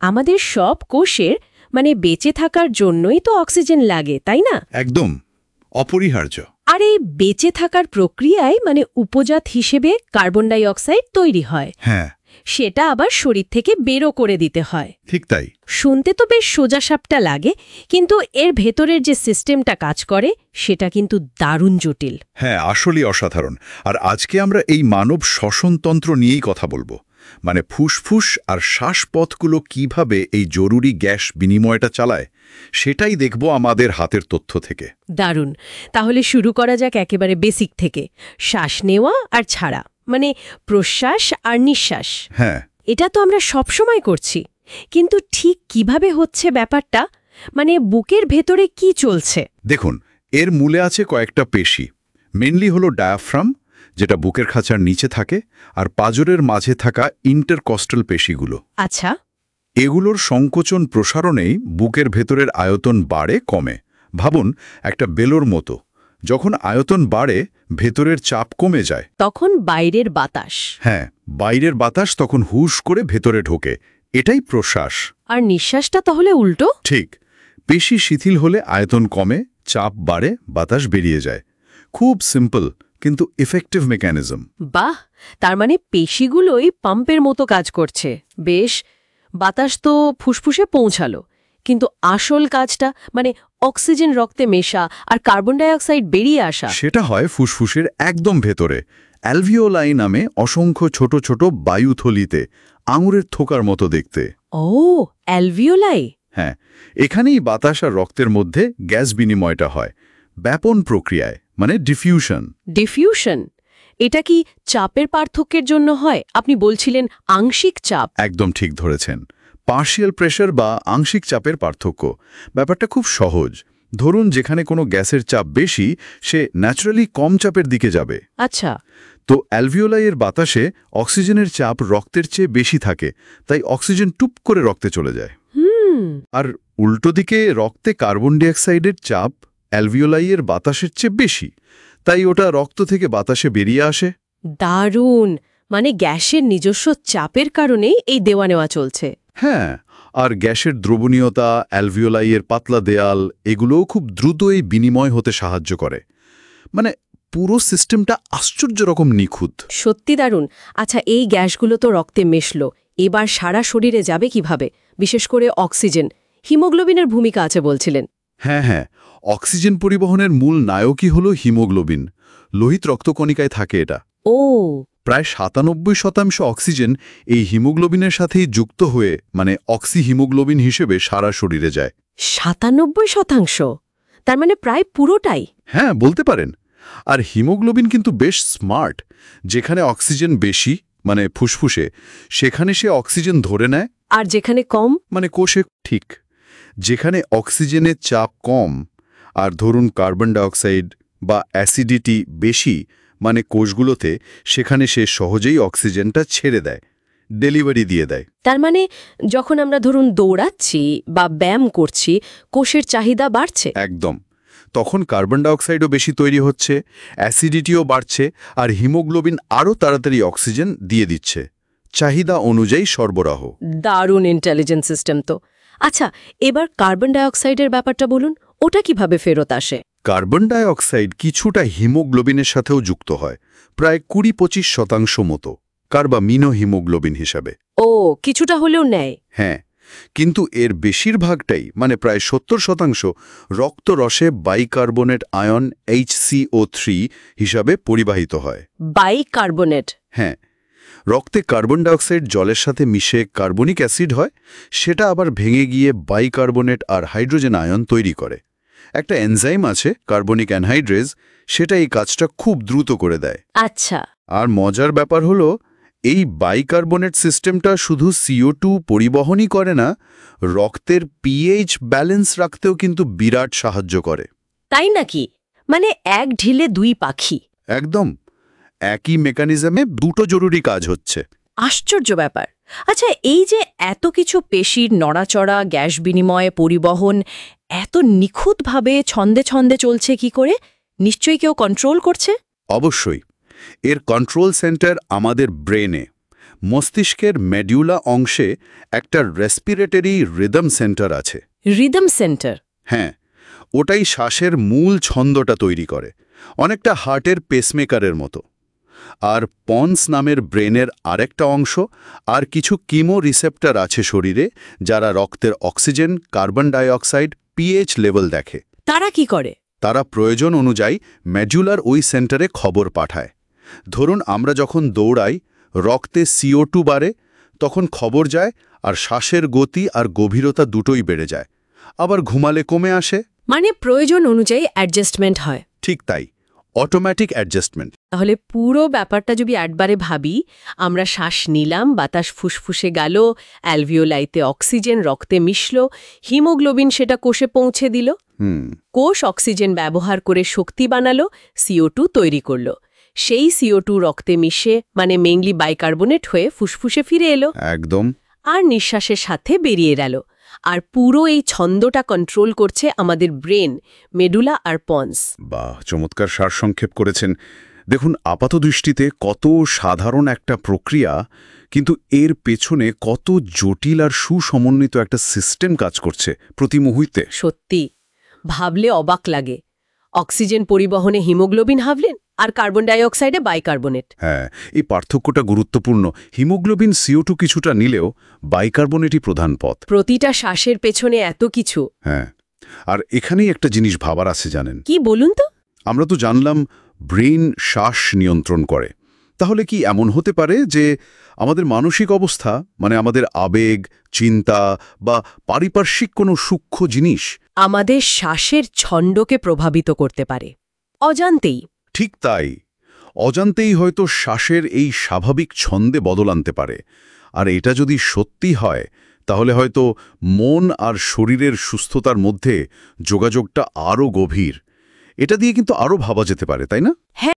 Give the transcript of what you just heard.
আমাদের সব কোষের বেঁচে থাকার জন্যই তো অক্সিজেন লাগে, তাই না? একদম অপরিহার্য। আর এই বেঁচে থাকার প্রক্রিয়ায় উপজাত হিসেবে কার্বন ডাই অক্সাইড তৈরি হয়। হ্যাঁ, সেটা আবার শরীর থেকে বেরো করে দিতে হয়। ঠিক তাই। শুনতে তো বেশ সোজাসাপটা লাগে, কিন্তু এর ভেতরের যে সিস্টেমটা কাজ করে সেটা কিন্তু দারুণ জটিল। হ্যাঁ, আসলেই অসাধারণ। আর আজকে আমরা এই মানব শ্বসনতন্ত্র নিয়েই কথা বলবো। ফুসফুস আর শ্বাসপথগুলো কিভাবে এই জরুরি গ্যাস বিনিময়টা চালায়, সেটাই দেখব আমাদের হাতের তথ্য থেকে। দারুণ। তাহলে শুরু করা যাক একেবারে বেসিক থেকে। শ্বাস নেওয়া আর ছাড়া, প্রশ্বাস আর নিঃশ্বাস। হ্যাঁ, এটা তো আমরা সবসময় করছি, কিন্তু ঠিক কিভাবে হচ্ছে ব্যাপারটা? বুকের ভেতরে কি চলছে? দেখুন, এর মূলে আছে কয়েকটা পেশি। মেনলি হলো ডায়াফ্রাম, যেটা বুকের খাঁচার নিচে থাকে, আর পাঁজরের মাঝে থাকা ইন্টারকস্টাল পেশিগুলো। আচ্ছা। এগুলোর সংকোচন প্রসারণেই বুকের ভেতরের আয়তন বাড়ে কমে। ভাবুন, একটা বেলোর মতো। যখন আয়তন বাড়ে, ভেতরের চাপ কমে যায়। তখন বাইরের বাতাস। হ্যাঁ, বাইরের বাতাস তখন হুশ করে ভেতরে ঢোকে। এটাই প্রশ্বাস। আর নিঃশ্বাসটা তাহলে উল্টো? ঠিক। পেশি শিথিল হলে আয়তন কমে, চাপ বাড়ে, বাতাস বেরিয়ে যায়। খুব সিম্পল কিন্তু ইফেক্টিভ মেকানিজম। বাহ! তার পেশিগুলোই পাম্পের মতো কাজ করছে। বেশ, বাতাস তো ফুসফুসে পৌঁছালো, কিন্তু আসল কাজটা অক্সিজেন রক্তে মেশা আর কার্বন ডাই অক্সাইড বেরিয়ে আসা, সেটা হয় ফুসফুসের একদম ভেতরে, অ্যালভিওলাই নামে অসংখ্য ছোট ছোট বায়ুথলিতে, আঙুরের থোকার মতো দেখতে। ও, অ্যালভিওলাই। হ্যাঁ, এখানেই বাতাস আর রক্তের মধ্যে গ্যাস বিনিময়টা হয়, ব্যাপন প্রক্রিয়ায়, ডিফিউশন। ডিফিউশন? এটা কি চাপের পার্থক্যের জন্য হয়? আপনি বলছিলেন আংশিক চাপ। একদম ঠিক ধরেছেন। পার্শিয়াল প্রেশার বা আংশিক চাপের পার্থক্য। ব্যাপারটা খুব সহজ। ধরুন, যেখানে কোনো গ্যাসের চাপ বেশি, সে ন্যাচারালি কম চাপের দিকে যাবে। আচ্ছা। তো অ্যালভিওলাইয়ের বাতাসে অক্সিজেনের চাপ রক্তের চেয়ে বেশি থাকে, তাই অক্সিজেন টুপ করে রক্তে চলে যায়। আর উল্টো দিকে রক্তে কার্বন ডাইঅক্সাইডের চাপ অ্যালভিওলাইয়ের বাতাসের চেয়ে বেশি, তাই ওটা রক্ত থেকে বাতাসে বেরিয়ে আসে। দারুণ! গ্যাসের নিজস্ব চাপের কারণেই এই দেওয়া নেওয়া চলছে। হ্যাঁ, আর গ্যাসের দ্রবণীয়তা, অ্যালভিওলাইয়ের পাতলা দেয়াল, এগুলোও খুব দ্রুত এই বিনিময় হতে সাহায্য করে। পুরো সিস্টেমটা আশ্চর্য রকম নিখুঁত। সত্যি দারুণ। আচ্ছা, এই গ্যাসগুলো তো রক্তে মেশলো, এবার সারা শরীরে যাবে কিভাবে? বিশেষ করে অক্সিজেন, হিমোগ্লোবিনের ভূমিকা আছে বলছিলেন। হ্যাঁ, অক্সিজেন পরিবহনের মূল নায়কই হল হিমোগ্লোবিন। লোহিত রক্তকণিকায় থাকে এটা। ও, প্রায় ৯৭% অক্সিজেন এই হিমোগ্লোবিনের সাথেই যুক্ত হয়ে অক্সিহিমোগ্লোবিন হিসেবে সারা শরীরে যায়। ৯৭%? তার প্রায় পুরোটাই। হ্যাঁ, বলতে পারেন। আর হিমোগ্লোবিন কিন্তু বেশ স্মার্ট। যেখানে অক্সিজেন বেশি, ফুসফুসে, সেখানে সে অক্সিজেন ধরে নেয়। আর যেখানে কম, কোষে। ঠিক। যেখানে অক্সিজেনের চাপ কম, আর ধরুন কার্বন ডাইঅক্সাইড বা অ্যাসিডিটি বেশি, কোষগুলোতে, সেখানে সে সহজেই অক্সিজেনটা ছেড়ে দেয়, ডেলিভারি দিয়ে দেয়। তার যখন আমরা ধরুন দৌড়াচ্ছি বা ব্যায়াম করছি, কোষের চাহিদা বাড়ছে। একদম। তখন কার্বন ডাইঅক্সাইডও বেশি তৈরি হচ্ছে, অ্যাসিডিটিও বাড়ছে, আর হিমোগ্লোবিন আরও তাড়াতাড়ি অক্সিজেন দিয়ে দিচ্ছে, চাহিদা অনুযায়ী সরবরাহ। দারুণ ইন্টেলিজেন্ট সিস্টেম তো। আচ্ছা, এবার কার্বন ডাইঅক্সাইডের ব্যাপারটা বলুন, ওটা কিভাবে ফেরত আসে? কার্বন ডাইঅক্সাইড কিছুটা হিমোগ্লোবিনের সাথেও যুক্ত হয়, প্রায় ২০-২৫% মতো, কার্বামিনো হিমোগ্লোবিন হিসাবে। ও, কিছুটা হলেও নেয়। হ্যাঁ, কিন্তু এর বেশিরভাগটাই প্রায় ৭০% রক্তরসে বাইকার্বনেট আয়ন HCO3 হিসাবে পরিবাহিত হয়। বাইকার্বনেট? হ্যাঁ, রক্তে কার্বন ডাইঅক্সাইড জলের সাথে মিশে কার্বনিক অ্যাসিড হয়, সেটা আবার ভেঙে গিয়ে বাইকার্বনেট আর হাইড্রোজেন আয়ন তৈরি করে। একটা এনজাইম আছে, কার্বনিক অ্যানহাইড্রেজ, সেটা এই কাজটা খুব দ্রুত করে দেয়। আচ্ছা। আর মজার ব্যাপার হলো, এই বাইকার্বনেট সিস্টেমটা শুধু CO2 পরিবহনই করে না, রক্তের pH ব্যালেন্স রাখতেও কিন্তু বিরাট সাহায্য করে। তাই নাকি? এক ঢিলে দুই পাখি। একদম। একই মেকানিজমে দুটো জরুরি কাজ হচ্ছে। আশ্চর্য ব্যাপার। আচ্ছা, এই যে এত কিছু পেশির নড়াচড়া, গ্যাস বিনিময়, পরিবহন এত নিখুঁতভাবে ছন্দে ছন্দে চলছে কি করে? নিশ্চয়ই কেউ কন্ট্রোল করছে। অবশ্যই। এর কন্ট্রোল সেন্টার আমাদের ব্রেনে, মস্তিষ্কের মেডুলা অংশে একটা রেসপিরেটরি রিদম সেন্টার আছে। Rhythm centre? হ্যাঁ, ওটাই শ্বাসের মূল ছন্দটা তৈরি করে, অনেকটা হার্টের পেসমেকারের মতো। আর পন্স নামের ব্রেনের আরেকটা অংশ আর কিছু কিমো রিসেপ্টর আছে শরীরে, যারা রক্তের oxygen, carbon dioxide, pH level দেখে। তারা কি করে? তারা প্রয়োজন অনুযায়ী মেডুলার ওই সেন্টারে খবর পাঠায়। ধরুন আমরা যখন দৌড়াই, রক্তে CO2 বাড়ে, তখন খবর যায় আর শ্বাসের গতি আর গভীরতা দুটোই বেড়ে যায়। আবার ঘুমালে কমে আসে। মানে প্রয়োজন অনুযায়ী অ্যাডজাস্টমেন্ট হয়। ঠিক তাই, অটোমেটিক অ্যাডজাস্টমেন্ট। তাহলে পুরো ব্যাপারটা যদি একবারে ভাবি, আমরা শ্বাস নিলাম, বাতাস ফুসফুসে গেল, অ্যালভিওলাইতে অক্সিজেন রক্তে মিশল, হিমোগ্লোবিন সেটা কোষে পৌঁছে দিল, কোষ অক্সিজেন ব্যবহার করে শক্তি বানালো, CO2 তৈরি করলো, সেই CO2 রক্তে মিশে মানে মেইনলি বাইকার্বনেট হয়ে ফুসফুসে ফিরে এলো, একদম, আর নিঃশ্বাসের সাথে বেরিয়ে গেল। আর পুরো এই ছন্দটা কন্ট্রোল করছে আমাদের ব্রেন, মেডুলা আর পন্স। বাহ, চমৎকার সারসংক্ষেপ করেছেন। দেখুন, আপাতদৃষ্টিতে কত সাধারণ একটা প্রক্রিয়া, কিন্তু এর পেছনে কত জটিল আর সুসমন্বিত একটা সিস্টেম কাজ করছে প্রতি মুহূর্তে। সত্যি ভাবলে অবাক লাগে। অক্সিজেন পরিবহনে হিমোগ্লোবিন হাভলিন আর কার্বন ডাইঅক্সাইডে বাইকার্বনেট। হ্যাঁ, এই পার্থক্যটা গুরুত্বপূর্ণ। হিমোগ্লোবিন CO2 কিছুটা নিলেও বাইকার্বনেটই প্রধান পথ। প্রতিটা শ্বাসের পেছনে এত কিছু। হ্যাঁ, আর এখানেই একটা জিনিস ভাবার আছে, জানেন? কি বলুন তো? আমরা তো জানলাম ব্রেন শ্বাস নিয়ন্ত্রণ করে। তাহলে কি এমন হতে পারে যে আমাদের মানসিক অবস্থা, মানে আমাদের আবেগ, চিন্তা বা পারিপার্শ্বিক কোনো সূক্ষ্ম জিনিস আমাদের শ্বাসের ছন্দকে প্রভাবিত করতে পারে অজান্তেই? ঠিক তাই, অজান্তেই হয়তো শ্বাসের এই স্বাভাবিক ছন্দে বদল আনতে পারে। আর এটা যদি সত্যি হয়, তাহলে হয়তো মন আর শরীরের সুস্থতার মধ্যে যোগাযোগটা আরও গভীর। এটা দিয়ে কিন্তু আরও ভাবা যেতে পারে, তাই না? হ্যাঁ।